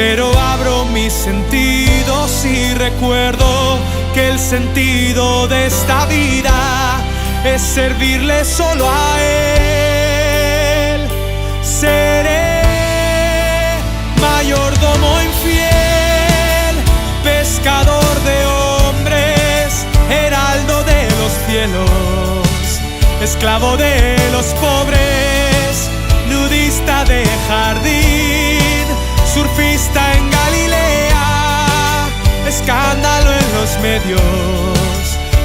pero abro mis sentidos y recuerdo que el sentido de esta vida es servirle solo a Él. Seré mayordomo infiel, pescador de hombres, heraldo de los cielos, esclavo de los pobres, nudista de jardín, surfista en Galilea, escándalo en los medios,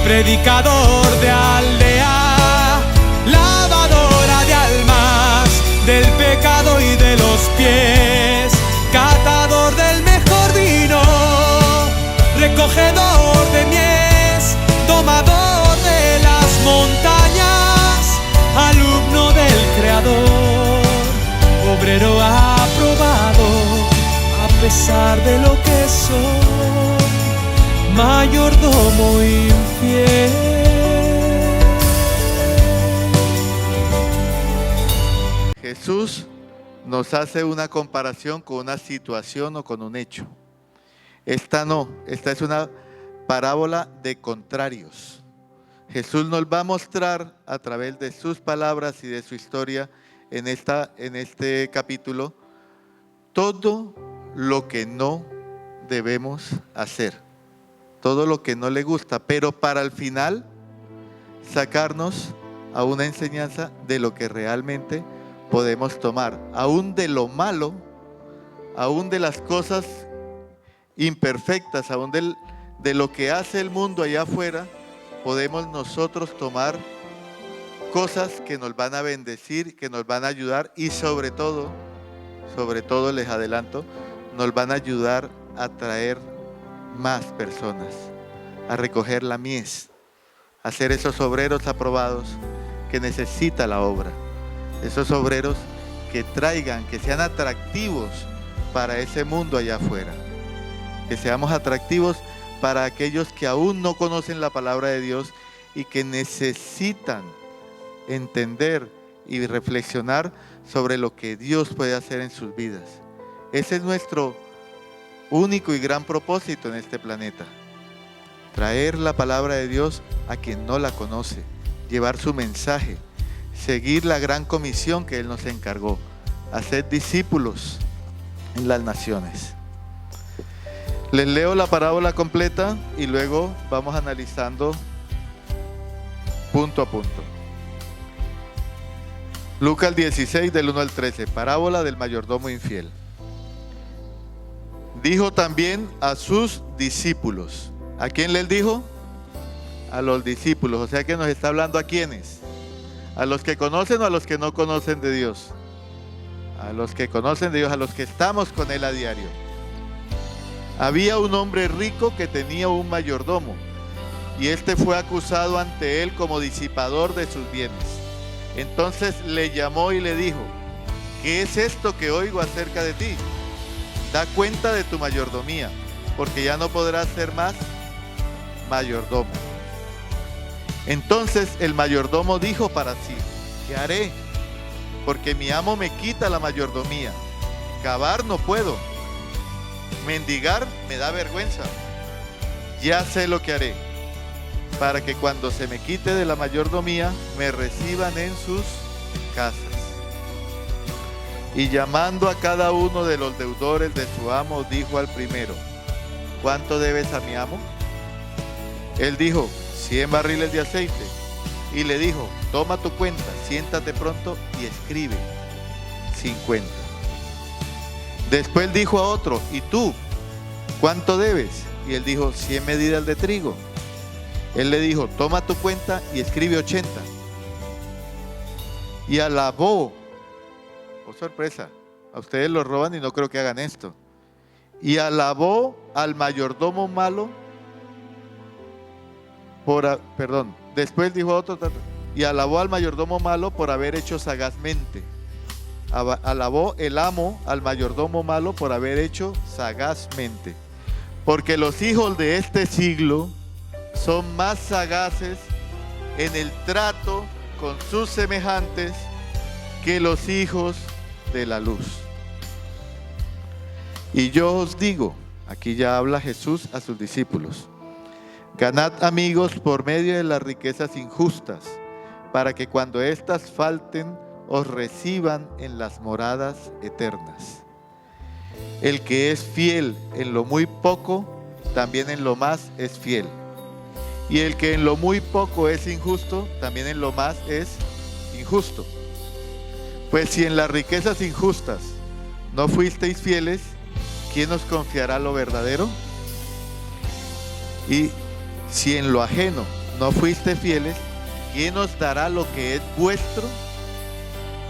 predicador de aldea, lavadora de almas, del pecado y de los pies, catador del mejor vino, recogedor de mies, domador de las montañas, alumno del Creador, obrero aprobado, a pesar de lo que soy, mayordomo infiel. Jesús nos hace una comparación con una situación o con un hecho. Esta es una parábola de contrarios. Jesús nos va a mostrar a través de sus palabras y de su historia en este capítulo todo lo que no debemos hacer, todo lo que no le gusta, pero para al final sacarnos a una enseñanza de lo que realmente podemos tomar, aún de lo malo, aún de las cosas imperfectas, aún de lo que hace el mundo allá afuera, podemos nosotros tomar cosas que nos van a bendecir, que nos van a ayudar y sobre todo les adelanto, nos van a ayudar a traer más personas, a recoger la mies, a ser esos obreros aprobados que necesita la obra, esos obreros que traigan, que sean atractivos para ese mundo allá afuera, que seamos atractivos para aquellos que aún no conocen la palabra de Dios y que necesitan entender y reflexionar sobre lo que Dios puede hacer en sus vidas. Ese es nuestro único y gran propósito en este planeta: traer la palabra de Dios a quien no la conoce, llevar su mensaje, seguir la gran comisión que Él nos encargó, hacer discípulos en las naciones. Les leo la parábola completa y luego vamos analizando punto a punto. Lucas 16 del 1 al 13, parábola del mayordomo infiel. Dijo también a sus discípulos. ¿A quién les dijo? A los discípulos. O sea que nos está hablando a quiénes. ¿A los que conocen o a los que no conocen de Dios? A los que conocen de Dios, a los que estamos con Él a diario. Había un hombre rico que tenía un mayordomo, y este fue acusado ante él como disipador de sus bienes. Entonces le llamó y le dijo: ¿qué es esto que oigo acerca de ti? Da cuenta de tu mayordomía, porque ya no podrás ser más mayordomo. Entonces el mayordomo dijo para sí: ¿qué haré? Porque mi amo me quita la mayordomía. Cavar no puedo. Mendigar me da vergüenza. Ya sé lo que haré, para que cuando se me quite de la mayordomía, me reciban en sus casas. Y llamando a cada uno de los deudores de su amo, dijo al primero: ¿cuánto debes a mi amo? Él dijo: 100 barriles de aceite. Y le dijo: toma tu cuenta, siéntate pronto y escribe 50. Después dijo a otro: ¿y tú cuánto debes? Y él dijo: 100 medidas de trigo. Él le dijo: toma tu cuenta y escribe 80. Y alabó, oh sorpresa, a ustedes los roban y no creo que hagan esto. Y alabó al mayordomo malo después dijo a otro: y alabó al mayordomo malo por haber hecho sagazmente. Alabó el amo al mayordomo malo por haber hecho sagazmente. Porque los hijos de este siglo son más sagaces en el trato con sus semejantes que los hijos de la luz. Y yo os digo, aquí ya habla Jesús a sus discípulos, ganad amigos por medio de las riquezas injustas, para que cuando éstas falten, os reciban en las moradas eternas. El que es fiel en lo muy poco, también en lo más es fiel. Y el que en lo muy poco es injusto, también en lo más es injusto. Pues si en las riquezas injustas no fuisteis fieles, ¿quién os confiará lo verdadero? Y si en lo ajeno no fuiste fieles, ¿quién os dará lo que es vuestro?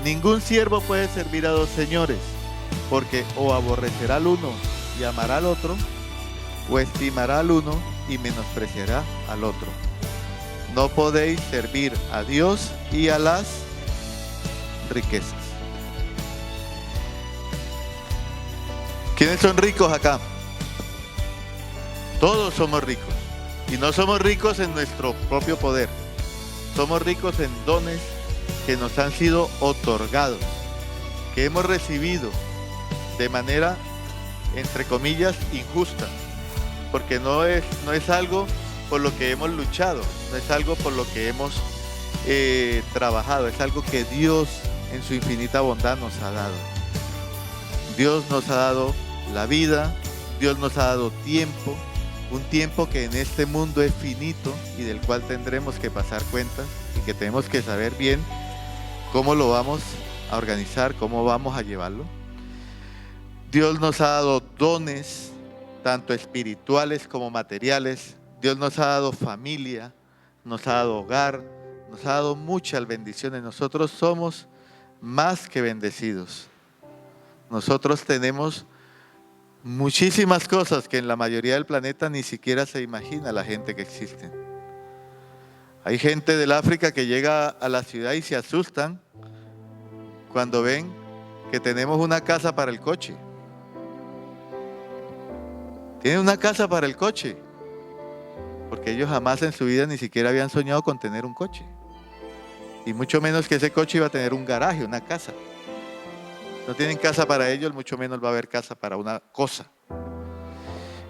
Ningún siervo puede servir a dos señores, porque o aborrecerá al uno y amará al otro, o estimará al uno y menospreciará al otro. No podéis servir a Dios y a las riquezas. ¿Quiénes son ricos acá? Todos somos ricos. Y no somos ricos en nuestro propio poder. Somos ricos en dones que nos han sido otorgados, que hemos recibido de manera, entre comillas, injusta. Porque no es algo por lo que hemos luchado, no es algo por lo que hemos trabajado, es algo que Dios en su infinita bondad nos ha dado. Dios nos ha dado la vida, Dios nos ha dado tiempo, un tiempo que en este mundo es finito y del cual tendremos que pasar cuentas y que tenemos que saber bien cómo lo vamos a organizar, cómo vamos a llevarlo. Dios nos ha dado dones, tanto espirituales como materiales. Dios nos ha dado familia, nos ha dado hogar, nos ha dado muchas bendiciones. Nosotros somos más que bendecidos. Nosotros tenemos muchísimas cosas que en la mayoría del planeta ni siquiera se imagina la gente que existe. Hay gente del África que llega a la ciudad y se asustan cuando ven que tenemos una casa para el coche. Tienen una casa para el coche, porque ellos jamás en su vida ni siquiera habían soñado con tener un coche. Y mucho menos que ese coche iba a tener un garaje, una casa. No tienen casa para ellos, mucho menos va a haber casa para una cosa.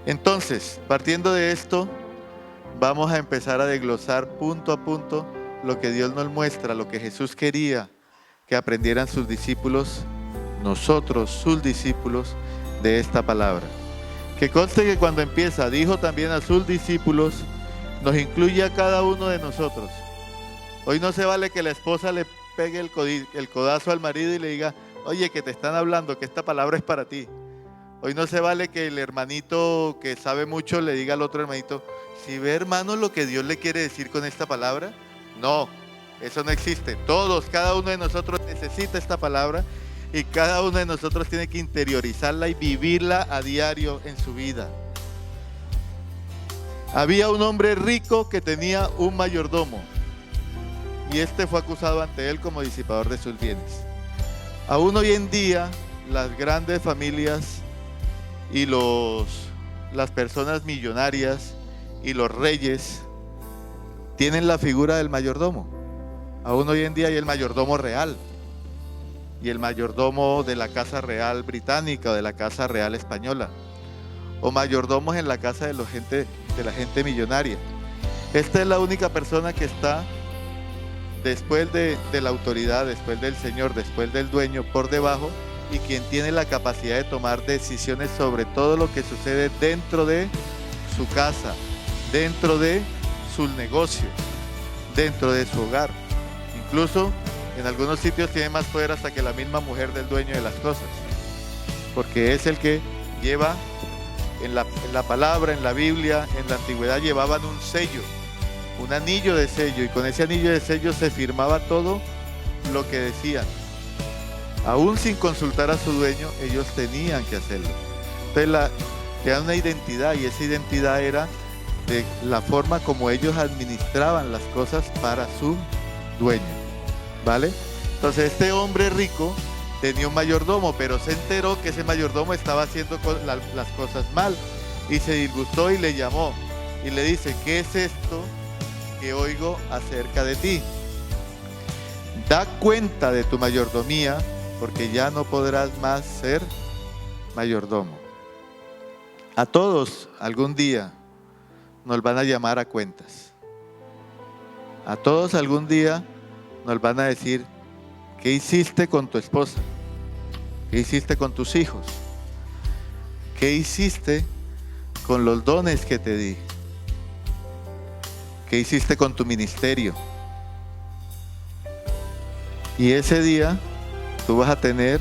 Entonces, partiendo de esto, vamos a empezar a desglosar punto a punto lo que Dios nos muestra, lo que Jesús quería que aprendieran sus discípulos, nosotros, sus discípulos, de esta palabra. Que conste que cuando empieza, dijo también a sus discípulos, nos incluye a cada uno de nosotros. Hoy no se vale que la esposa le pegue el codazo al marido y le diga, oye, que te están hablando, que esta palabra es para ti. Hoy no se vale que el hermanito que sabe mucho le diga al otro hermanito, si ve, hermano, lo que Dios le quiere decir con esta palabra. No, eso no existe. Todos, cada uno de nosotros necesita esta palabra y cada uno de nosotros tiene que interiorizarla y vivirla a diario en su vida. Había un hombre rico que tenía un mayordomo y este fue acusado ante él como disipador de sus bienes. Aún hoy en día, las grandes familias y las personas millonarias y los reyes tienen la figura del mayordomo. Aún hoy en día hay el mayordomo real y el mayordomo de la casa real británica o de la casa real española, o mayordomos en la casa de la gente millonaria. Esta es la única persona que está después de la autoridad, después del señor, después del dueño, por debajo, y quien tiene la capacidad de tomar decisiones sobre todo lo que sucede dentro de su casa, dentro de sus negocios, dentro de su hogar. Incluso en algunos sitios tiene más poder hasta que la misma mujer del dueño de las cosas, porque es el que lleva en la palabra, en la Biblia, en la antigüedad llevaban un sello, un anillo de sello, y con ese anillo de sello se firmaba todo lo que decían. Aún sin consultar a su dueño, ellos tenían que hacerlo. Entonces le dan una identidad, y esa identidad era de la forma como ellos administraban las cosas para su dueño, ¿vale? Entonces este hombre rico tenía un mayordomo, pero se enteró que ese mayordomo estaba haciendo las cosas mal y se disgustó y le llamó y le dice, ¿qué es esto que oigo acerca de ti? Da cuenta de tu mayordomía, porque ya no podrás más ser mayordomo. A todos algún día nos van a llamar a cuentas. A todos algún día nos van a decir, ¿qué hiciste con tu esposa? ¿Qué hiciste con tus hijos? ¿Qué hiciste con los dones que te di? ¿Qué hiciste con tu ministerio? Y ese día tú vas a tener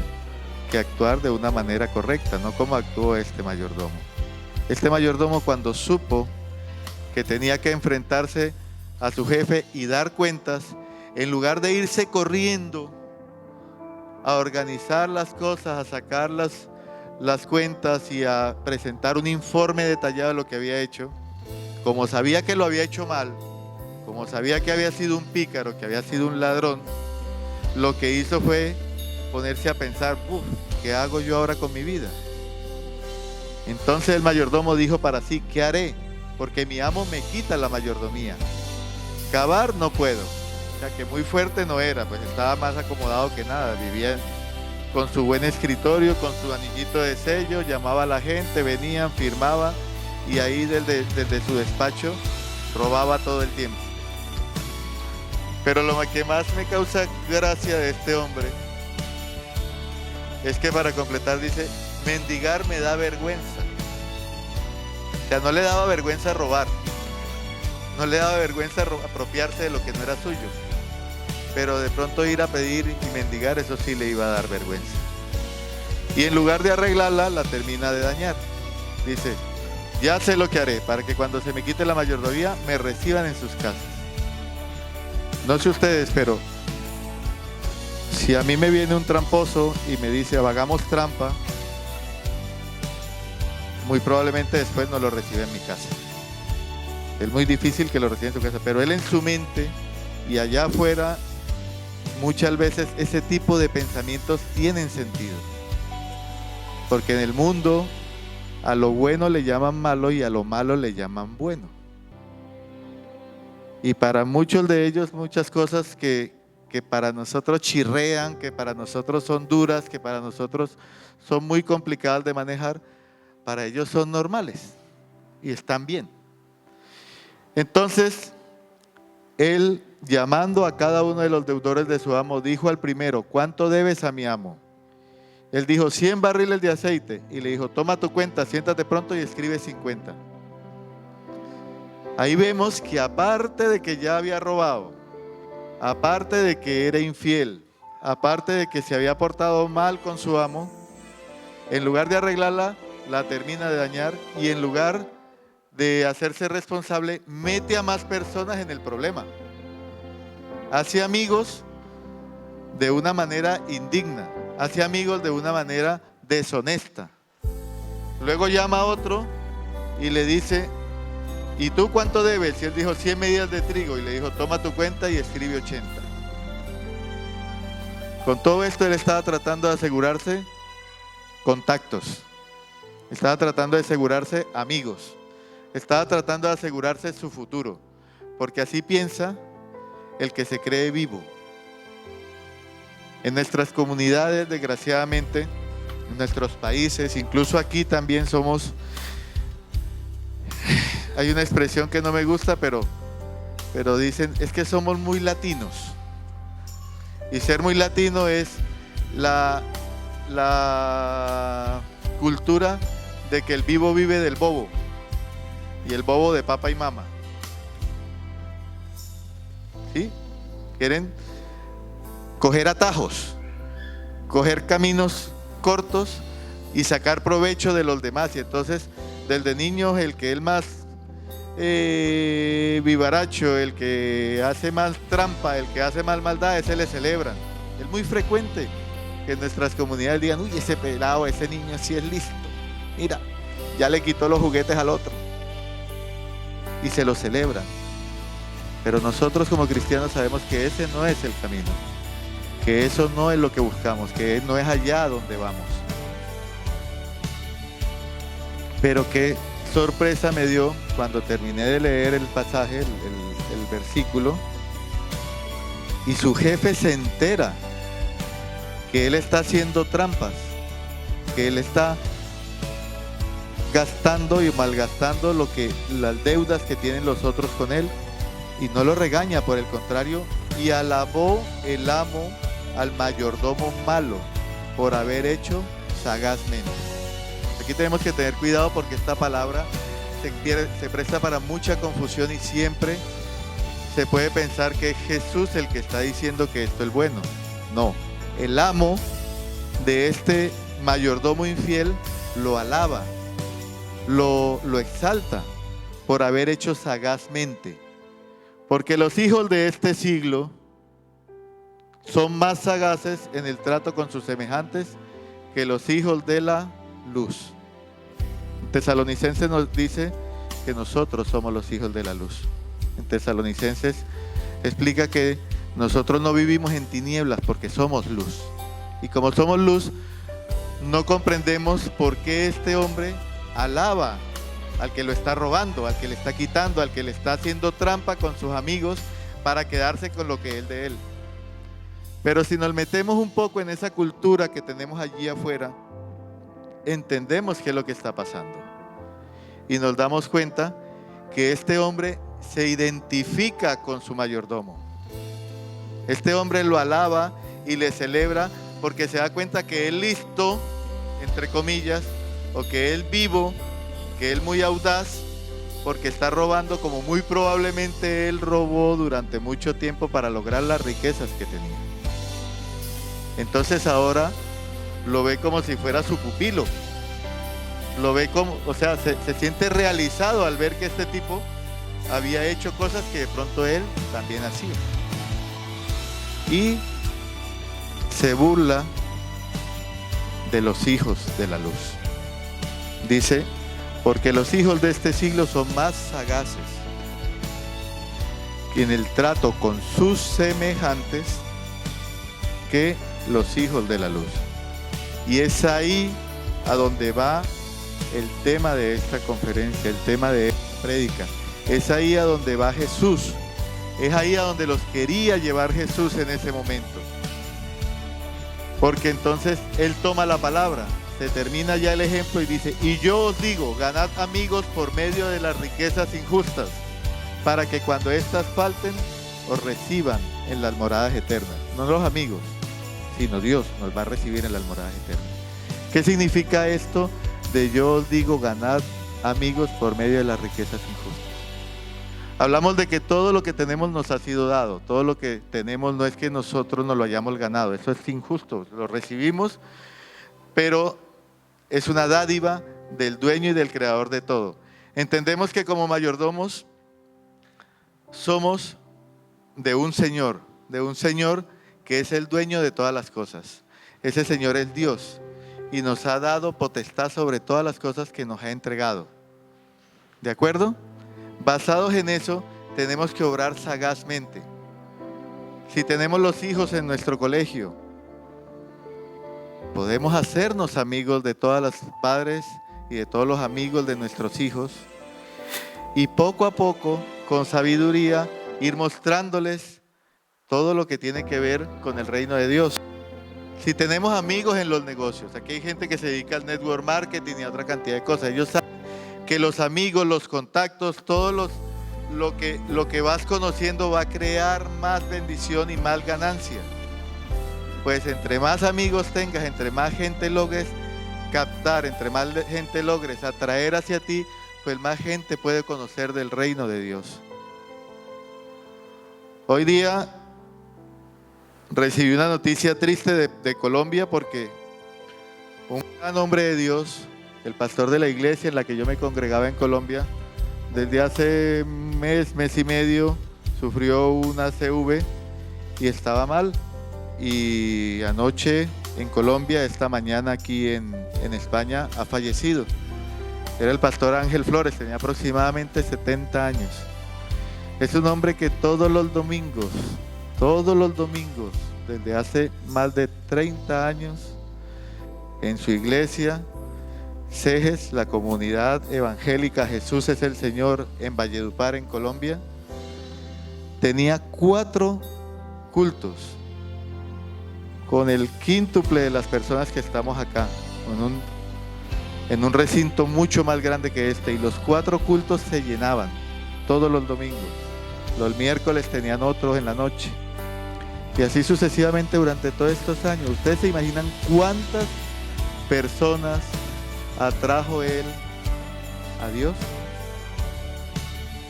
que actuar de una manera correcta, no como actuó este mayordomo. Este mayordomo, cuando supo que tenía que enfrentarse a su jefe y dar cuentas, en lugar de irse corriendo a organizar las cosas, a sacar las cuentas y a presentar un informe detallado de lo que había hecho, como sabía que lo había hecho mal, como sabía que había sido un pícaro, que había sido un ladrón, lo que hizo fue ponerse a pensar, ¿qué hago yo ahora con mi vida? Entonces el mayordomo dijo para sí, ¿qué haré? Porque mi amo me quita la mayordomía. Cavar no puedo. O sea que muy fuerte no era, pues estaba más acomodado que nada. Vivía con su buen escritorio, con su anillito de sello, llamaba a la gente, venían, firmaba y ahí desde su despacho robaba todo el tiempo. Pero lo que más me causa gracia de este hombre es que para completar dice, mendigar me da vergüenza. O sea, no le daba vergüenza robar, no le daba vergüenza apropiarse de lo que no era suyo, pero de pronto ir a pedir y mendigar, eso sí le iba a dar vergüenza. Y en lugar de arreglarla, la termina de dañar. Dice, ya sé lo que haré para que cuando se me quite la mayordomía me reciban en sus casas. No sé ustedes, pero si a mí me viene un tramposo y me dice, hagamos trampa, muy probablemente después no lo recibe en mi casa. Es muy difícil que lo reciba en su casa, pero él en su mente y allá afuera, muchas veces ese tipo de pensamientos tienen sentido. Porque en el mundo a lo bueno le llaman malo y a lo malo le llaman bueno. Y para muchos de ellos, muchas cosas que para nosotros chirrean, que para nosotros son duras, que para nosotros son muy complicadas de manejar, para ellos son normales y están bien. Entonces, él, llamando a cada uno de los deudores de su amo, dijo al primero, ¿cuánto debes a mi amo? Él dijo, 100 barriles de aceite. Y le dijo, toma tu cuenta, siéntate pronto y escribe 50. Ahí vemos que aparte de que ya había robado, aparte de que era infiel, aparte de que se había portado mal con su amo, en lugar de arreglarla, la termina de dañar y en lugar de hacerse responsable, mete a más personas en el problema. Hace amigos de una manera indigna, hace amigos de una manera deshonesta. Luego llama a otro y le dice, ¿y tú cuánto debes? Y él dijo 100 medidas de trigo y le dijo, toma tu cuenta y escribe 80. Con todo esto él estaba tratando de asegurarse contactos, estaba tratando de asegurarse amigos, estaba tratando de asegurarse su futuro, porque así piensa el que se cree vivo. En nuestras comunidades, desgraciadamente, en nuestros países, incluso aquí también somos, hay una expresión que no me gusta, pero dicen, es que somos muy latinos. Y ser muy latino es la cultura de que el vivo vive del bobo y el bobo de papá y mamá. ¿Sí? Quieren coger atajos, coger caminos cortos y sacar provecho de los demás. Y entonces, desde niños, el que es más vivaracho, el que hace más trampa, el que hace más maldad, ese le celebran. Es muy frecuente que en nuestras comunidades digan, uy, ese pelado, ese niño sí es listo. Mira, ya le quitó los juguetes al otro. Y se lo celebran. Pero nosotros como cristianos sabemos que ese no es el camino, que eso no es lo que buscamos, que no es allá donde vamos. Pero qué sorpresa me dio cuando terminé de leer el pasaje, el versículo, y su jefe se entera que él está haciendo trampas, que él está gastando y malgastando las deudas que tienen los otros con él, y no lo regaña, por el contrario, y alabó el amo al mayordomo malo por haber hecho sagazmente. Aquí tenemos que tener cuidado porque esta palabra se presta para mucha confusión y siempre se puede pensar que es Jesús el que está diciendo que esto es bueno. No, el amo de este mayordomo infiel lo alaba, lo exalta por haber hecho sagazmente. Porque los hijos de este siglo son más sagaces en el trato con sus semejantes que los hijos de la luz. Tesalonicenses nos dice que nosotros somos los hijos de la luz. En Tesalonicenses explica que nosotros no vivimos en tinieblas porque somos luz. Y como somos luz, no comprendemos por qué este hombre alaba al que lo está robando, al que le está quitando, al que le está haciendo trampa con sus amigos para quedarse con lo que es de él. Pero si nos metemos un poco en esa cultura que tenemos allí afuera, entendemos qué es lo que está pasando. Y nos damos cuenta que este hombre se identifica con su mayordomo. Este hombre lo alaba y le celebra porque se da cuenta que él listo, entre comillas, o que él vivo, que él muy audaz, porque está robando como muy probablemente él robó durante mucho tiempo para lograr las riquezas que tenía. Entonces ahora lo ve como si fuera su pupilo. Lo ve como, o sea, se siente realizado al ver que este tipo había hecho cosas que de pronto él también hacía. Y se burla de los hijos de la luz. Dice, porque los hijos de este siglo son más sagaces en el trato con sus semejantes que los hijos de la luz. Y es ahí a donde va el tema de esta conferencia, el tema de esta prédica. Es ahí a donde va Jesús. Es ahí a donde los quería llevar Jesús en ese momento. Porque entonces Él toma la palabra, se termina ya el ejemplo y dice, y yo os digo, ganad amigos por medio de las riquezas injustas, para que cuando éstas falten, os reciban en las moradas eternas. No los amigos, sino Dios nos va a recibir en las moradas eternas. ¿Qué significa esto de yo os digo, ganad amigos por medio de las riquezas injustas? Hablamos de que todo lo que tenemos nos ha sido dado. Todo lo que tenemos no es que nosotros nos lo hayamos ganado. Eso es injusto. Lo recibimos, pero es una dádiva del dueño y del creador de todo. Entendemos que como mayordomos somos de un Señor que es el dueño de todas las cosas. Ese Señor es Dios y nos ha dado potestad sobre todas las cosas que nos ha entregado. ¿De acuerdo? Basados en eso, tenemos que obrar sagazmente. Si tenemos los hijos en nuestro colegio, podemos hacernos amigos de todos los padres y de todos los amigos de nuestros hijos y poco a poco, con sabiduría, ir mostrándoles todo lo que tiene que ver con el reino de Dios. Si tenemos amigos en los negocios, aquí hay gente que se dedica al network marketing y a otra cantidad de cosas, ellos saben que los amigos, los contactos, todo lo que vas conociendo va a crear más bendición y más ganancia. Pues entre más amigos tengas, entre más gente logres captar, entre más gente logres atraer hacia ti, pues más gente puede conocer del reino de Dios. Hoy día recibí una noticia triste de Colombia porque un gran hombre de Dios, el pastor de la iglesia en la que yo me congregaba en Colombia, desde hace mes y medio, sufrió una CV y estaba mal. Y anoche en Colombia, esta mañana aquí en España, ha fallecido. Era el pastor Ángel Flores, tenía aproximadamente 70 años. Es un hombre que todos los domingos, desde hace más de 30 años, en su iglesia, CEGES, la comunidad evangélica Jesús es el Señor en Valledupar, en Colombia, tenía 4 cultos con el quíntuple de las personas que estamos acá, en un recinto mucho más grande que este, y los 4 cultos se llenaban todos los domingos. Los miércoles tenían otros en la noche, y así sucesivamente durante todos estos años. ¿Ustedes se imaginan cuántas personas atrajo él a Dios?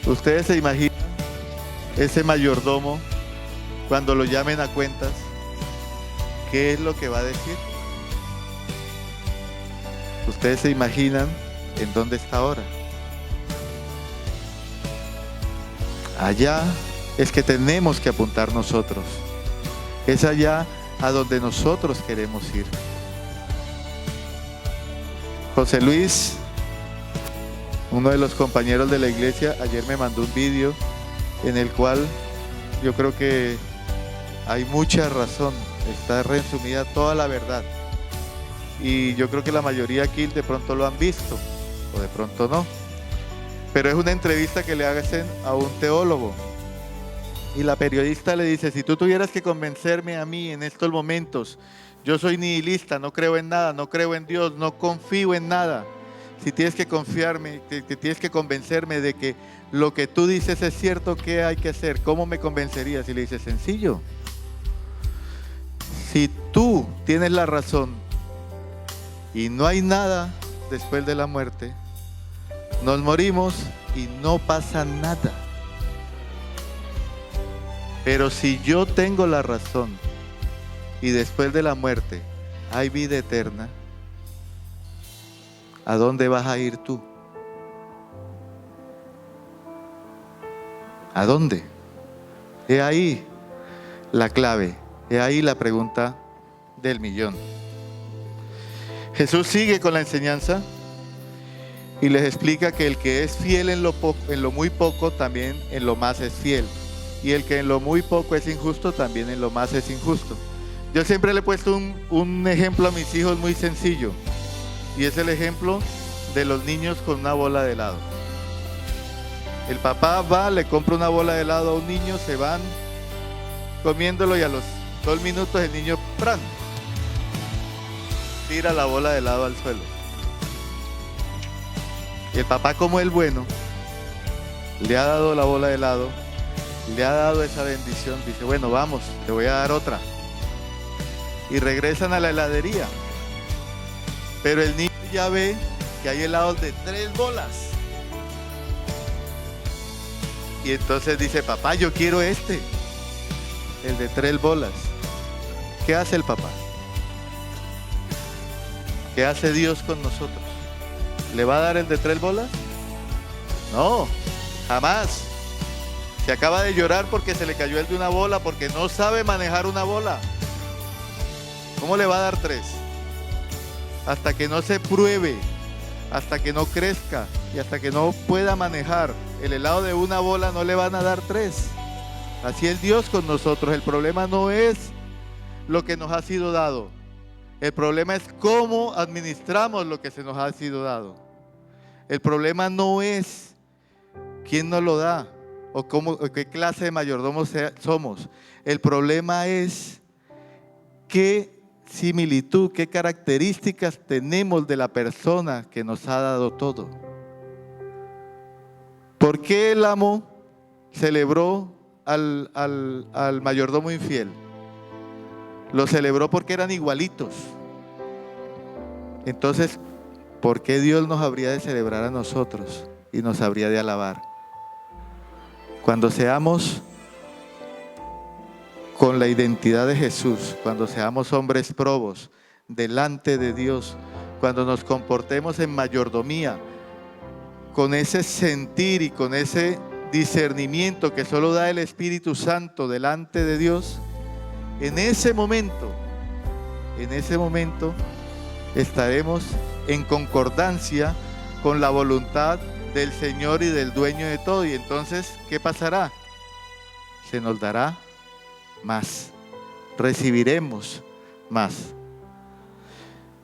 ¿Ustedes se imaginan ese mayordomo cuando lo llamen a cuentas? ¿Qué es lo que va a decir? ¿Ustedes se imaginan en dónde está ahora? Allá es que tenemos que apuntar nosotros. Es allá a donde nosotros queremos ir. José Luis, uno de los compañeros de la iglesia, ayer me mandó un vídeo en el cual yo creo que hay mucha razón, está resumida toda la verdad. Y yo creo que la mayoría aquí de pronto lo han visto, o de pronto no. Pero es una entrevista que le hacen a un teólogo. Y la periodista le dice: si tú tuvieras que convencerme a mí en estos momentos, yo soy nihilista, no creo en nada, no creo en Dios, no confío en nada. Si tienes que confiarme, tienes que convencerme de que lo que tú dices es cierto, ¿qué hay que hacer? ¿Cómo me convencerías? Y le dice: sencillo. Si tú tienes la razón y no hay nada después de la muerte, nos morimos y no pasa nada. Pero si yo tengo la razón y después de la muerte hay vida eterna, ¿a dónde vas a ir tú? ¿A dónde? He ahí la clave, he ahí la pregunta del millón. Jesús sigue con la enseñanza y les explica que el que es fiel en lo muy poco, también en lo más es fiel. Y el que en lo muy poco es injusto, también en lo más es injusto. Yo siempre le he puesto un ejemplo a mis hijos muy sencillo. Y es el ejemplo de los niños con una bola de helado. El papá va, le compra una bola de helado a un niño, se van comiéndolo y a los 2 minutos el niño ¡pran! Tira la bola de helado al suelo. Y el papá, como el bueno, le ha dado la bola de helado, le ha dado esa bendición, dice: bueno, vamos, te voy a dar otra. Y regresan a la heladería. Pero el niño ya ve que hay helados de 3 bolas. Y entonces dice: papá, yo quiero el de 3 bolas. ¿Qué hace el papá? ¿Qué hace Dios con nosotros? ¿Le va a dar el de 3 bolas? No, jamás. Se acaba de llorar porque se le cayó el de una bola, porque no sabe manejar una bola. ¿Cómo le va a dar 3? Hasta que no se pruebe, hasta que no crezca y hasta que no pueda manejar el helado de una bola, no le van a dar 3. Así es Dios con nosotros. El problema no es lo que nos ha sido dado. El problema es cómo administramos lo que se nos ha sido dado. El problema no es quién nos lo da o qué clase de mayordomos somos. El problema es qué similitud, qué características tenemos de la persona que nos ha dado todo. ¿Por qué el amo celebró al mayordomo infiel? Lo celebró porque eran igualitos. Entonces, ¿por qué Dios nos habría de celebrar a nosotros y nos habría de alabar? Cuando seamos con la identidad de Jesús, cuando seamos hombres probos delante de Dios, cuando nos comportemos en mayordomía, con ese sentir y con ese discernimiento que solo da el Espíritu Santo delante de Dios, en ese momento estaremos en concordancia con la voluntad del Señor y del dueño de todo. Y entonces, ¿qué pasará? Se nos dará más, recibiremos más.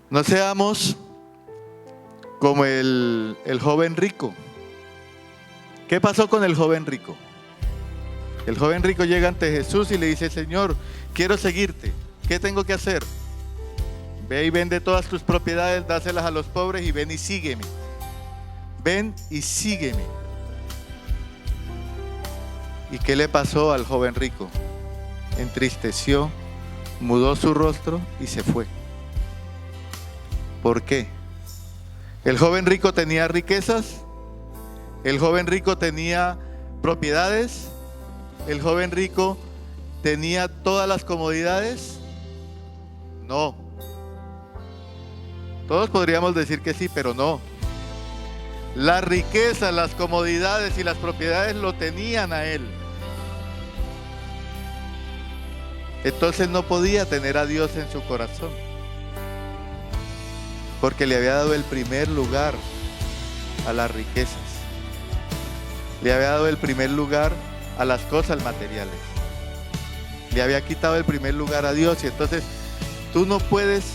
No seamos como el joven rico. ¿Qué pasó con el joven rico? El joven rico llega ante Jesús y le dice: Señor, quiero seguirte, ¿qué tengo que hacer? Ve y vende todas tus propiedades, dáselas a los pobres y ven y sígueme. Ven y sígueme. ¿Y qué le pasó al joven rico? Entristeció, mudó su rostro y se fue. ¿Por qué? El joven rico tenía riquezas, el joven rico tenía propiedades, el joven rico tenía todas las comodidades. No. Todos podríamos decir que sí, pero no. Las riquezas, las comodidades y las propiedades lo tenían a él. Entonces no podía tener a Dios en su corazón, porque le había dado el primer lugar a las riquezas. Le había dado el primer lugar a las cosas materiales. Le había quitado el primer lugar a Dios. Y entonces tú no puedes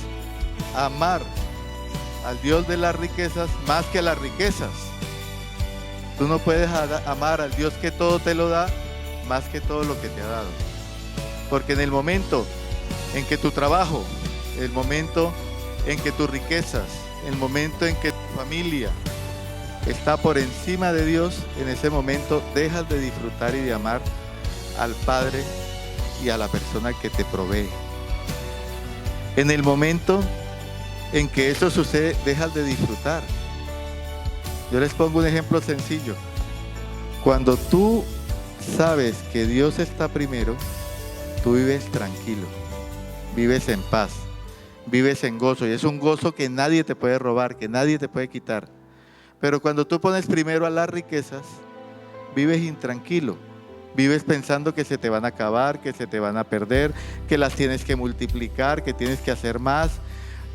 amar al Dios de las riquezas más que a las riquezas. Tú no puedes amar al Dios que todo te lo da más que todo lo que te ha dado. Porque en el momento en que tu trabajo, el momento en que tus riquezas, el momento en que tu familia está por encima de Dios, en ese momento dejas de disfrutar y de amar al Padre y a la persona que te provee. En el momento en que eso sucede, dejas de disfrutar. Yo les pongo un ejemplo sencillo. Cuando tú sabes que Dios está primero, tú vives tranquilo, vives en paz, vives en gozo, y es un gozo que nadie te puede robar, que nadie te puede quitar. Pero cuando tú pones primero a las riquezas, vives intranquilo, vives pensando que se te van a acabar, que se te van a perder, que las tienes que multiplicar, que tienes que hacer más,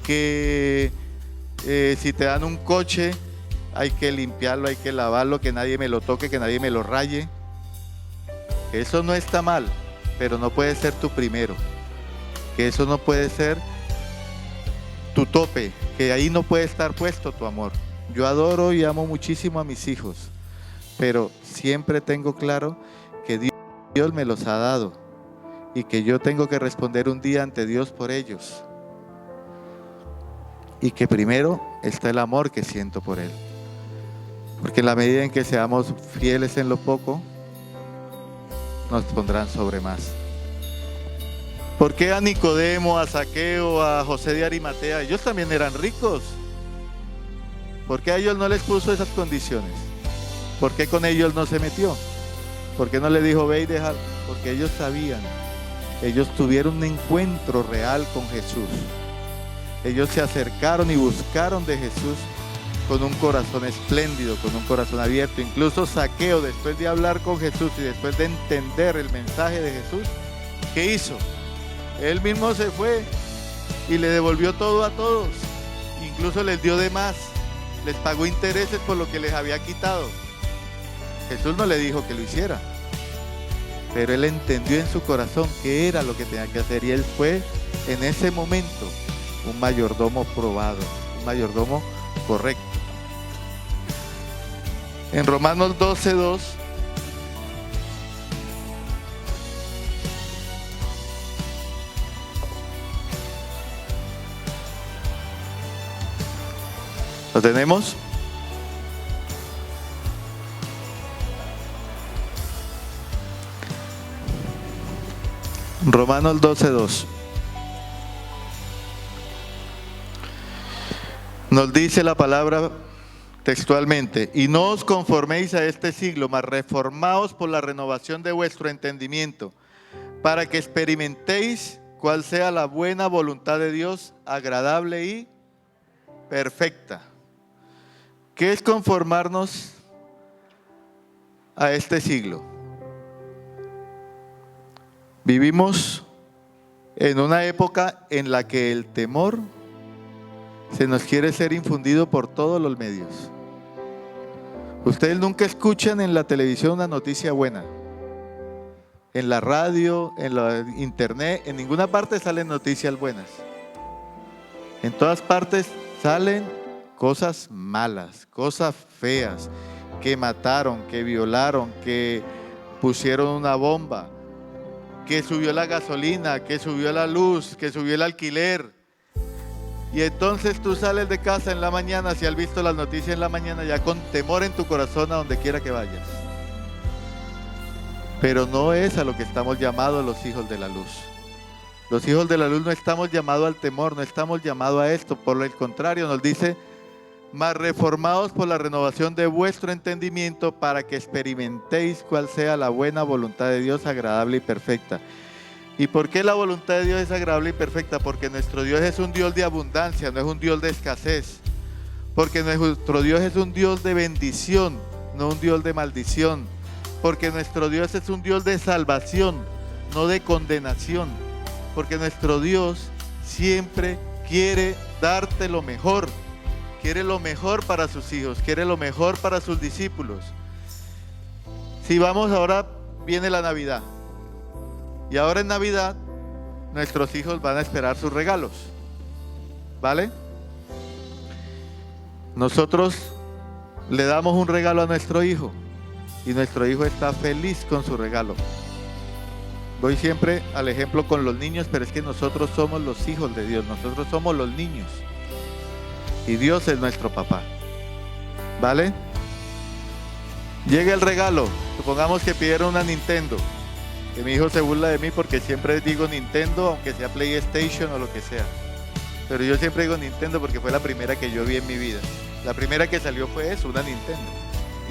que si te dan un coche hay que limpiarlo, hay que lavarlo, que nadie me lo toque, que nadie me lo raye. Eso no está mal, pero no puede ser tu primero, que eso no puede ser tu tope, que ahí no puede estar puesto tu amor. Yo adoro y amo muchísimo a mis hijos, pero siempre tengo claro que Dios me los ha dado y que yo tengo que responder un día ante Dios por ellos, y que primero está el amor que siento por Él, porque en la medida en que seamos fieles en lo poco, nos pondrán sobre más. ¿Por qué a Nicodemo, a Zaqueo, a José de Arimatea? Ellos también eran ricos. ¿Por qué a ellos no les puso esas condiciones? ¿Por qué con ellos no se metió? ¿Por qué no le dijo ve y deja? Porque ellos sabían, ellos tuvieron un encuentro real con Jesús. Ellos se acercaron y buscaron de Jesús con un corazón espléndido, con un corazón abierto. Incluso Zaqueo, después de hablar con Jesús y después de entender el mensaje de Jesús, ¿qué hizo? Él mismo se fue y le devolvió todo a todos. Incluso les dio de más, les pagó intereses por lo que les había quitado. Jesús no le dijo que lo hiciera, pero él entendió en su corazón qué era lo que tenía que hacer, y él fue en ese momento un mayordomo probado, un mayordomo correcto. En Romanos 12:2 ¿lo tenemos? Romanos 12:2 nos dice la palabra textualmente: y no os conforméis a este siglo, mas reformaos por la renovación de vuestro entendimiento, para que experimentéis cuál sea la buena voluntad de Dios, agradable y perfecta. ¿Qué es conformarnos a este siglo? Vivimos en una época en la que el temor se nos quiere ser infundido por todos los medios. Ustedes nunca escuchan en la televisión una noticia buena. En la radio, en la internet, en ninguna parte salen noticias buenas. En todas partes salen cosas malas, cosas feas, que mataron, que violaron, que pusieron una bomba, que subió la gasolina, que subió la luz, que subió el alquiler. Y entonces tú sales de casa en la mañana, si has visto las noticias en la mañana, ya con temor en tu corazón a donde quiera que vayas. Pero no es a lo que estamos llamados los hijos de la luz. Los hijos de la luz no estamos llamados al temor, no estamos llamados a esto. Por el contrario, nos dice: mas reformados por la renovación de vuestro entendimiento, para que experimentéis cuál sea la buena voluntad de Dios, agradable y perfecta. ¿Y por qué la voluntad de Dios es agradable y perfecta? Porque nuestro Dios es un Dios de abundancia, no es un Dios de escasez. Porque nuestro Dios es un Dios de bendición, no un Dios de maldición. Porque nuestro Dios es un Dios de salvación, no de condenación. Porque nuestro Dios siempre quiere darte lo mejor. Quiere lo mejor para sus hijos, quiere lo mejor para sus discípulos. Si vamos, ahora viene la Navidad. Y ahora en Navidad nuestros hijos van a esperar sus regalos. ¿Vale? Nosotros le damos un regalo a nuestro hijo y nuestro hijo está feliz con su regalo. Voy siempre al ejemplo con los niños, pero es que nosotros somos los hijos de Dios, nosotros somos los niños. Y Dios es nuestro papá. ¿Vale? Llega el regalo. Supongamos que pidieron una Nintendo. Que mi hijo se burla de mí porque siempre digo Nintendo, aunque sea PlayStation o lo que sea. Pero yo siempre digo Nintendo porque fue la primera que yo vi en mi vida. La primera que salió fue eso, una Nintendo.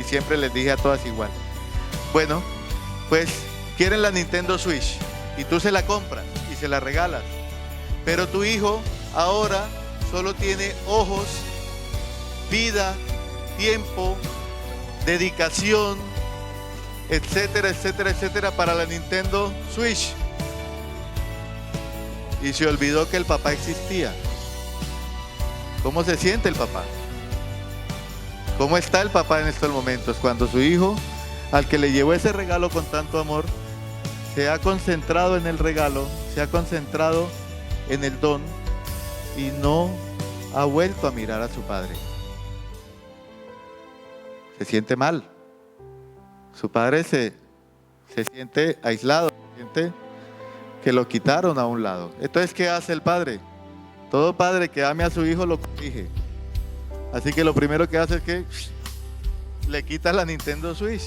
Y siempre les dije a todas igual. Bueno, pues quieren la Nintendo Switch y tú se la compras y se la regalas. Pero tu hijo ahora solo tiene ojos, vida, tiempo, dedicación, etcétera, etcétera, etcétera para la Nintendo Switch. Y se olvidó que el papá existía. ¿Cómo se siente el papá? ¿Cómo está el papá en estos momentos? Cuando su hijo, al que le llevó ese regalo con tanto amor, se ha concentrado en el regalo, se ha concentrado en el don y no ha vuelto a mirar a su padre. Se siente mal. Su padre se siente aislado, se siente que lo quitaron a un lado. Entonces, ¿qué hace el padre? Todo padre que ame a su hijo lo corrige. Así que lo primero que hace es que le quita la Nintendo Switch.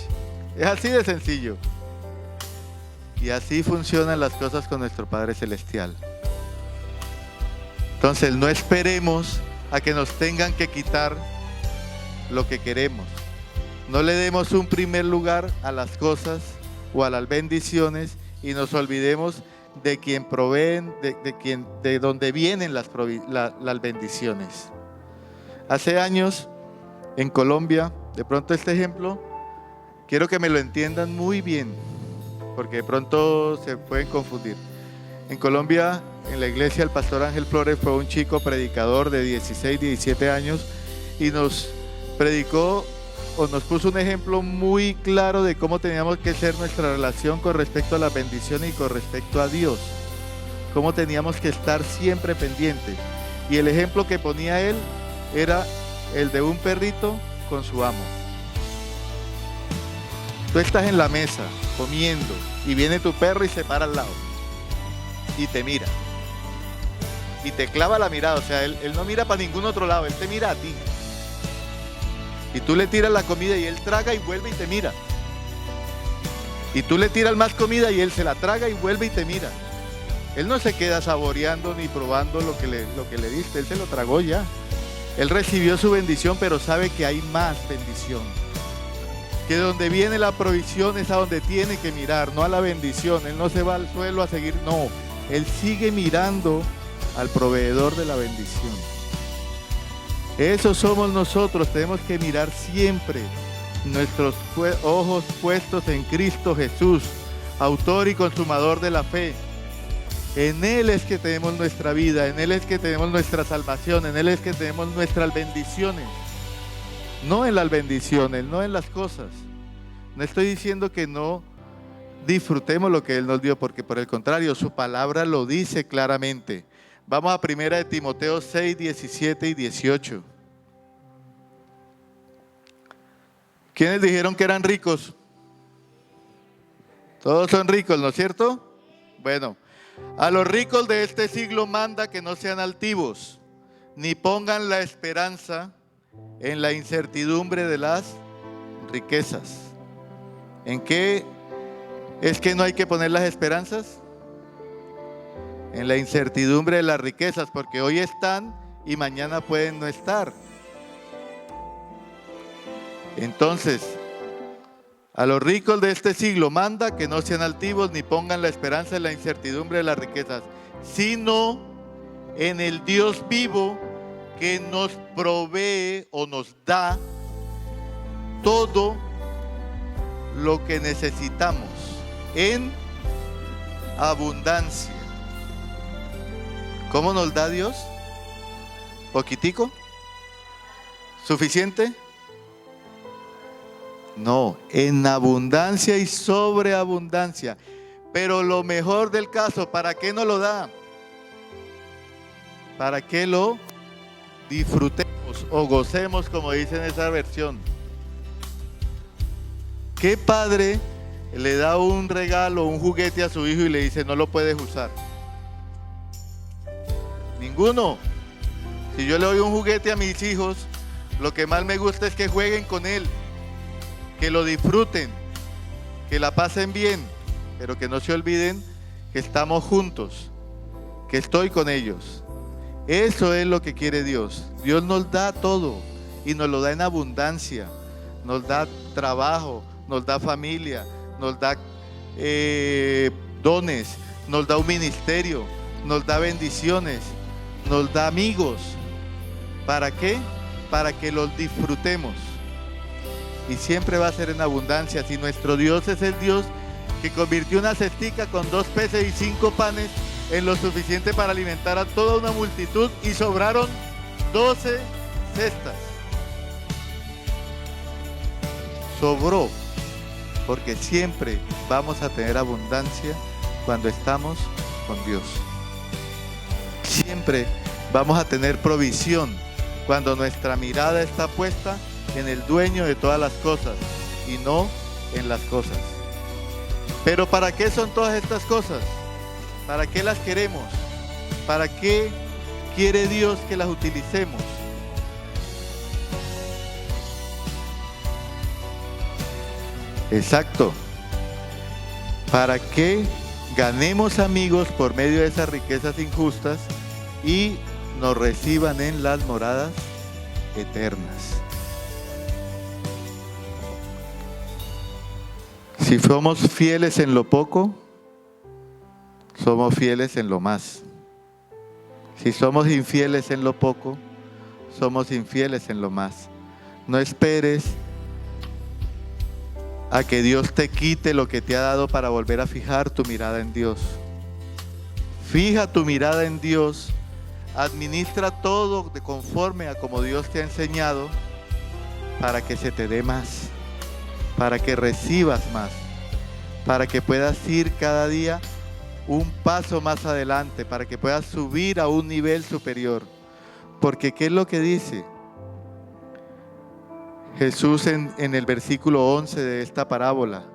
Es así de sencillo. Y así funcionan las cosas con nuestro Padre Celestial. Entonces, no esperemos a que nos tengan que quitar lo que queremos. No le demos un primer lugar a las cosas o a las bendiciones y nos olvidemos de quien proveen, de donde vienen las bendiciones. Hace años en Colombia, de pronto este ejemplo, quiero que me lo entiendan muy bien, porque de pronto se pueden confundir. En Colombia, en la iglesia, el pastor Ángel Flores fue un chico predicador de 16, 17 años y nos predicó o nos puso un ejemplo muy claro de cómo teníamos que ser nuestra relación con respecto a la bendición y con respecto a Dios. Cómo teníamos que estar siempre pendientes. Y el ejemplo que ponía él era el de un perrito con su amo. Tú estás en la mesa comiendo y viene tu perro y se para al lado y te mira y te clava la mirada, o sea, él no mira para ningún otro lado, él te mira a ti y tú le tiras la comida y él traga y vuelve y te mira y tú le tiras más comida y él se la traga y vuelve y te mira. Él no se queda saboreando ni probando lo que le diste, él se lo tragó ya. Él recibió su bendición, pero sabe que hay más bendición. Que donde viene la provisión es a donde tiene que mirar, no a la bendición. Él no se va al suelo a seguir, no. Él sigue mirando al proveedor de la bendición. Eso somos nosotros, tenemos que mirar siempre nuestros ojos puestos en Cristo Jesús, autor y consumador de la fe. En Él es que tenemos nuestra vida, en Él es que tenemos nuestra salvación, en Él es que tenemos nuestras bendiciones. No en las bendiciones, no en las cosas. No estoy diciendo que no disfrutemos lo que Él nos dio, porque por el contrario, su palabra lo dice claramente. Vamos a 1 de Timoteo 6, 17 y 18. ¿Quiénes dijeron que eran ricos? Todos son ricos, ¿no es cierto? Bueno, a los ricos de este siglo manda que no sean altivos, ni pongan la esperanza en la incertidumbre de las riquezas. ¿En qué es que no hay que poner las esperanzas? En la incertidumbre de las riquezas, porque hoy están y mañana pueden no estar. Entonces, a los ricos de este siglo manda que no sean altivos ni pongan la esperanza en la incertidumbre de las riquezas, sino en el Dios vivo que nos provee o nos da todo lo que necesitamos en abundancia. ¿Cómo nos da Dios? ¿Poquitico? ¿Suficiente? No, en abundancia y sobreabundancia. Pero lo mejor del caso, ¿para qué nos lo da? Para que lo disfrutemos o gocemos, como dice en esa versión. ¿Qué padre le da un regalo, un juguete a su hijo y le dice no lo puedes usar? Ninguno. Si yo le doy un juguete a mis hijos, lo que más me gusta es que jueguen con él, que lo disfruten, que la pasen bien, pero que no se olviden que estamos juntos, que estoy con ellos. Eso es lo que quiere Dios. Dios nos da todo y nos lo da en abundancia. Nos da trabajo, nos da familia, nos da dones, nos da un ministerio, nos da bendiciones, nos da amigos. ¿Para qué? Para que los disfrutemos. Y siempre va a ser en abundancia. Si nuestro Dios es el Dios que convirtió una cestica con 2 peces y 5 panes en lo suficiente para alimentar a toda una multitud y sobraron 12 cestas. Sobró, porque siempre vamos a tener abundancia cuando estamos con Dios. Siempre vamos a tener provisión cuando nuestra mirada está puesta en el dueño de todas las cosas y no en las cosas. Pero ¿para qué son todas estas cosas? ¿Para qué las queremos? ¿Para qué quiere Dios que las utilicemos? Exacto. Para que ganemos amigos por medio de esas riquezas injustas y nos reciban en las moradas eternas. Si somos fieles en lo poco, somos fieles en lo más. Si somos infieles en lo poco, somos infieles en lo más. No esperes a que Dios te quite lo que te ha dado para volver a fijar tu mirada en Dios. Fija tu mirada en Dios, administra todo de conforme a como Dios te ha enseñado para que se te dé más, para que recibas más, para que puedas ir cada día un paso más adelante, para que puedas subir a un nivel superior. Porque ¿qué es lo que dice Jesús en el versículo 11 de esta parábola?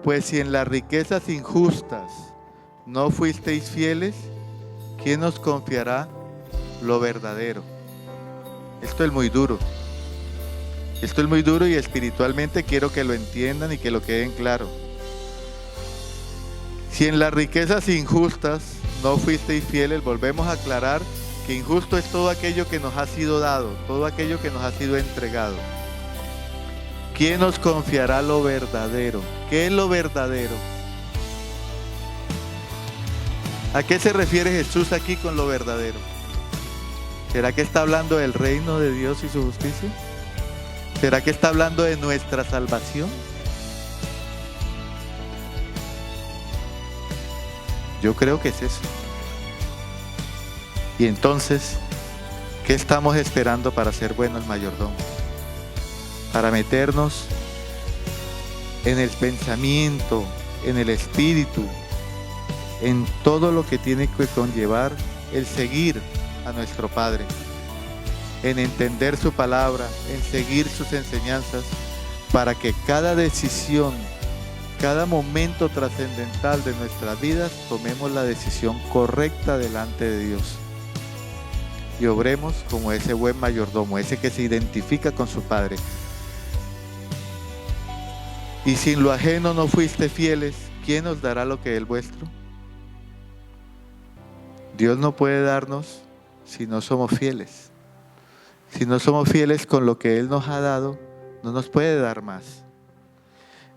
Pues si en las riquezas injustas no fuisteis fieles, ¿quién os confiará lo verdadero? Esto es muy duro. Esto es muy duro y espiritualmente quiero que lo entiendan y que lo queden claro. Si en las riquezas injustas no fuisteis fieles, volvemos a aclarar que injusto es todo aquello que nos ha sido dado, todo aquello que nos ha sido entregado. ¿Quién nos confiará lo verdadero? ¿Qué es lo verdadero? ¿A qué se refiere Jesús aquí con lo verdadero? ¿Será que está hablando del reino de Dios y su justicia? ¿Será que está hablando de nuestra salvación? Yo creo que es eso. Y entonces, ¿qué estamos esperando para ser buenos mayordomos? Para meternos en el pensamiento, en el espíritu, en todo lo que tiene que conllevar el seguir a nuestro Padre, en entender su palabra, en seguir sus enseñanzas, para que cada decisión, cada momento trascendental de nuestras vidas, tomemos la decisión correcta delante de Dios. y obremos como ese buen mayordomo, ese que se identifica con su Padre. Y si en lo ajeno no fuiste fieles, ¿quién os dará lo que es vuestro? Dios no puede darnos si no somos fieles. Si no somos fieles con lo que Él nos ha dado, no nos puede dar más.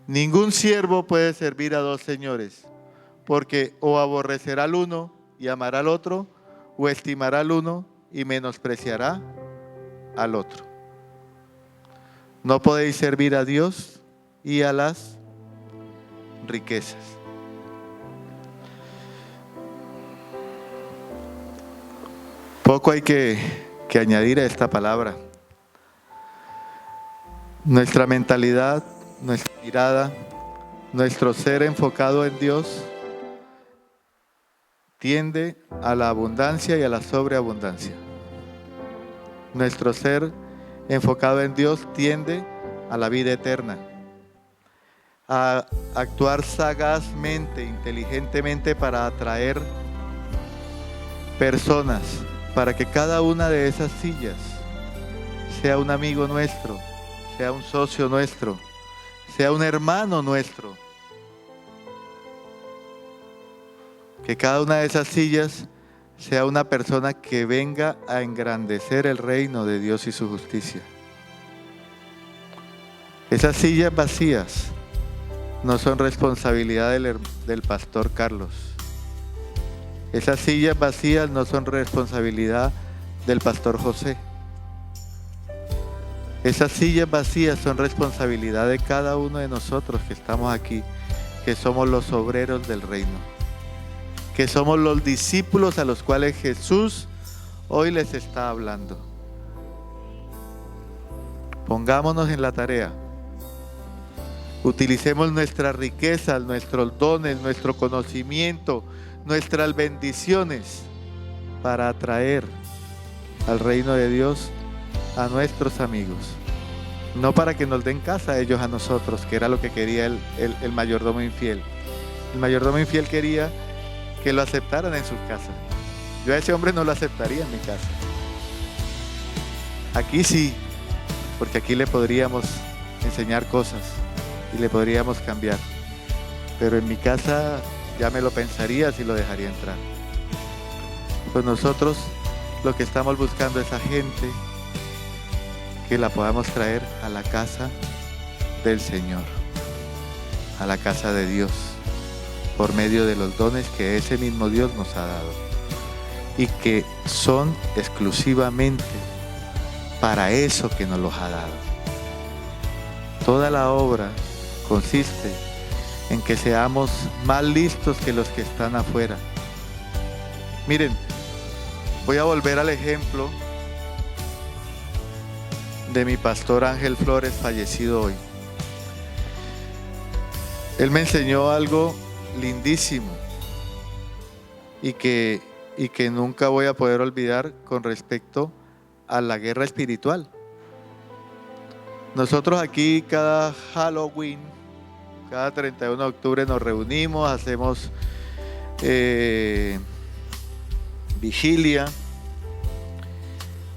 Ningún siervo puede servir a dos señores, porque o aborrecerá al uno y amará al otro, o estimará al uno y menospreciará al otro. No podéis servir a Dios y a las riquezas. Poco hay que añadir a esta palabra. Nuestra mentalidad, nuestra mirada, nuestro ser enfocado en Dios tiende a la abundancia y a la sobreabundancia. Nuestro ser enfocado en Dios tiende a la vida eterna, a actuar sagazmente, inteligentemente para atraer personas, para que cada una de esas sillas sea un amigo nuestro, sea un socio nuestro, sea un hermano nuestro. Que cada una de esas sillas sea una persona que venga a engrandecer el reino de Dios y su justicia. Esas sillas vacías no son responsabilidad del pastor Carlos. Esas sillas vacías no son responsabilidad del pastor José. Esas sillas vacías son responsabilidad de cada uno de nosotros que estamos aquí, que somos los obreros del reino, que somos los discípulos a los cuales Jesús hoy les está hablando. Pongámonos en la tarea. Utilicemos nuestras riquezas, nuestros dones, nuestro conocimiento, nuestras bendiciones para atraer al reino de Dios a nuestros amigos. No para que nos den casa ellos a nosotros, que era lo que quería el mayordomo infiel. El mayordomo infiel quería que lo aceptaran en sus casas. Yo a ese hombre no lo aceptaría en mi casa. Aquí sí, porque aquí le podríamos enseñar cosas y le podríamos cambiar. Pero en mi casa ya me lo pensaría si lo dejaría entrar. Pues nosotros lo que estamos buscando es a gente que la podamos traer a la casa del Señor, a la casa de Dios, por medio de los dones que ese mismo Dios nos ha dado y que son exclusivamente para eso que nos los ha dado. Toda la obra consiste en que seamos más listos que los que están afuera. Miren, voy a volver al ejemplo de mi pastor Ángel Flores, fallecido hoy. Él me enseñó algo lindísimo y que nunca voy a poder olvidar con respecto a la guerra espiritual. Nosotros aquí cada Halloween, cada 31 de octubre nos reunimos, hacemos vigilia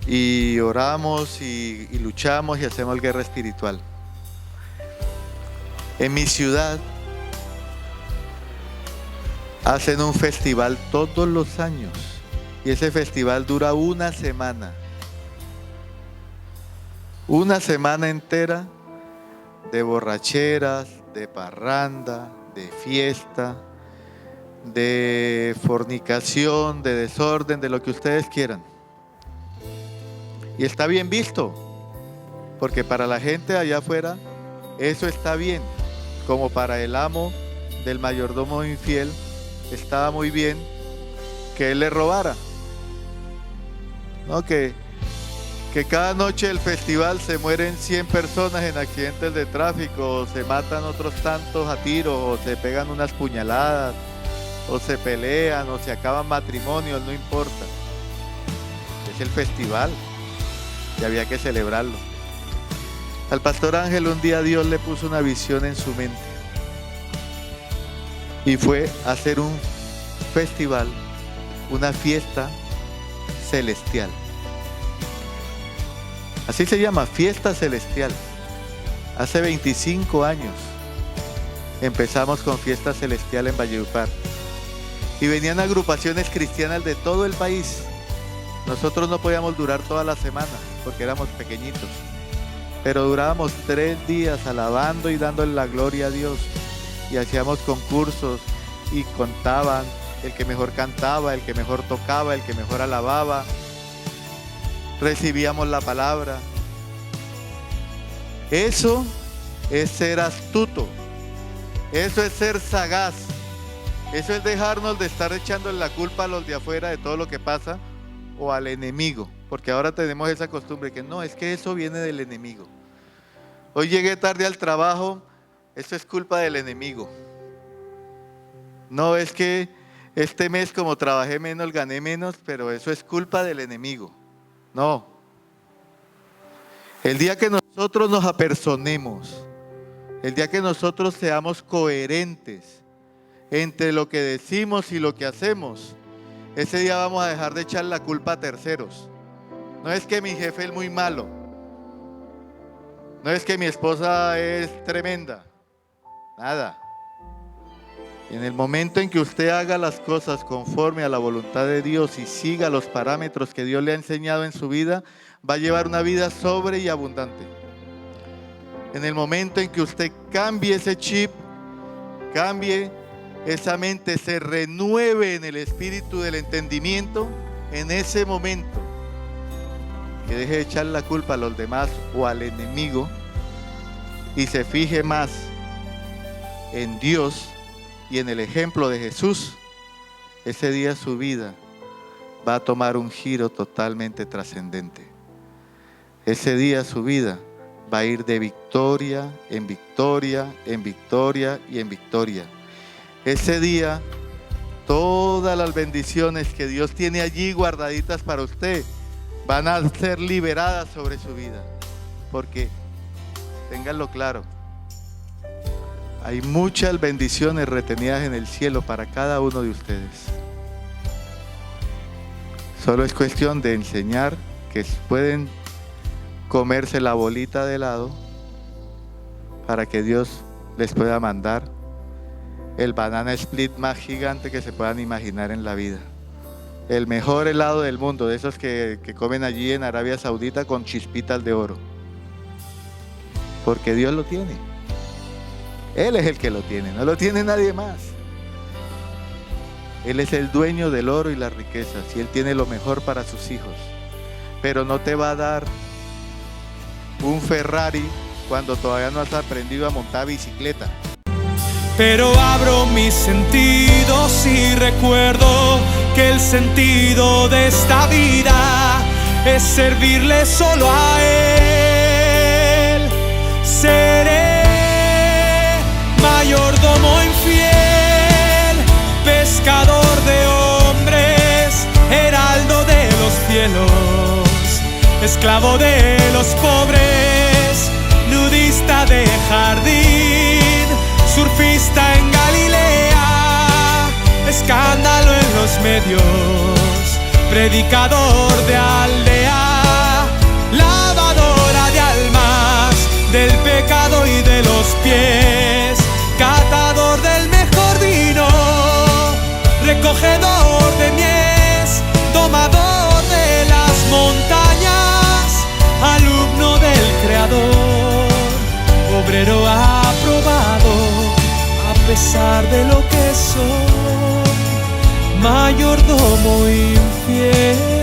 y oramos y luchamos y hacemos guerra espiritual. En mi ciudad hacen un festival todos los años y ese festival dura una semana. Una semana entera de borracheras, de parranda, de fiesta, de fornicación, de desorden, de lo que ustedes quieran. Y está bien visto, porque para la gente allá afuera eso está bien, como para el amo del mayordomo infiel estaba muy bien que él le robara, ¿no? Que cada noche del festival se mueren 100 personas en accidentes de tráfico, o se matan otros tantos a tiros, o se pegan unas puñaladas, o se pelean, o se acaban matrimonios, no importa. Es el festival y había que celebrarlo. Al pastor Ángel un día Dios le puso una visión en su mente y fue hacer un festival, una fiesta celestial. Así se llama, Fiesta Celestial. Hace 25 años empezamos con Fiesta Celestial en Valledupar. Y venían agrupaciones cristianas de todo el país. Nosotros no podíamos durar toda la semana porque éramos pequeñitos. Pero durábamos 3 días alabando y dándole la gloria a Dios. Y hacíamos concursos y contaban el que mejor cantaba, el que mejor tocaba, el que mejor alababa. Recibíamos la palabra. Eso es ser astuto. Eso es ser sagaz. Eso es dejarnos de estar echándole la culpa a los de afuera de todo lo que pasa o al enemigo. Porque ahora tenemos esa costumbre que no, es que eso viene del enemigo. Hoy llegué tarde al trabajo, eso es culpa del enemigo. No, es que este mes como trabajé menos, gané menos, pero eso es culpa del enemigo. No. El día que nosotros nos apersonemos, el día que nosotros seamos coherentes entre lo que decimos y lo que hacemos, ese día vamos a dejar de echar la culpa a terceros. No es que mi jefe es muy malo, no es que mi esposa es tremenda, nada. En el momento en que usted haga las cosas conforme a la voluntad de Dios y siga los parámetros que Dios le ha enseñado en su vida, va a llevar una vida sobre y abundante. En el momento en que usted cambie ese chip, cambie esa mente, se renueve en el espíritu del entendimiento, en ese momento, que deje de echar la culpa a los demás o al enemigo y se fije más en Dios y en el ejemplo de Jesús, ese día su vida va a tomar un giro totalmente trascendente. Ese día su vida va a ir de victoria en victoria, en victoria y en victoria. Ese día, todas las bendiciones que Dios tiene allí guardaditas para usted van a ser liberadas sobre su vida. Porque, ténganlo claro, hay muchas bendiciones retenidas en el cielo para cada uno de ustedes. Solo es cuestión de enseñar que pueden comerse la bolita de helado para que Dios les pueda mandar el banana split más gigante que se puedan imaginar en la vida. El mejor helado del mundo, de esos que comen allí en Arabia Saudita con chispitas de oro. Porque Dios lo tiene. Él es el que lo tiene, no lo tiene nadie más. Él es el dueño del oro y las riquezas y Él tiene lo mejor para sus hijos. Pero no te va a dar un Ferrari cuando todavía no has aprendido a montar bicicleta. Pero abro mis sentidos y recuerdo que el sentido de esta vida es servirle solo a Él. Seré mayordomo infiel, pescador de hombres, heraldo de los cielos, esclavo de los pobres, nudista de jardín, surfista en Galilea, escándalo en los medios, predicador de aldea, lavadora de almas, del pecado y de los pies, catador del mejor vino, recogedor de mies, domador de las montañas, alumno del Creador, obrero aprobado, a pesar de lo que soy, mayordomo infiel.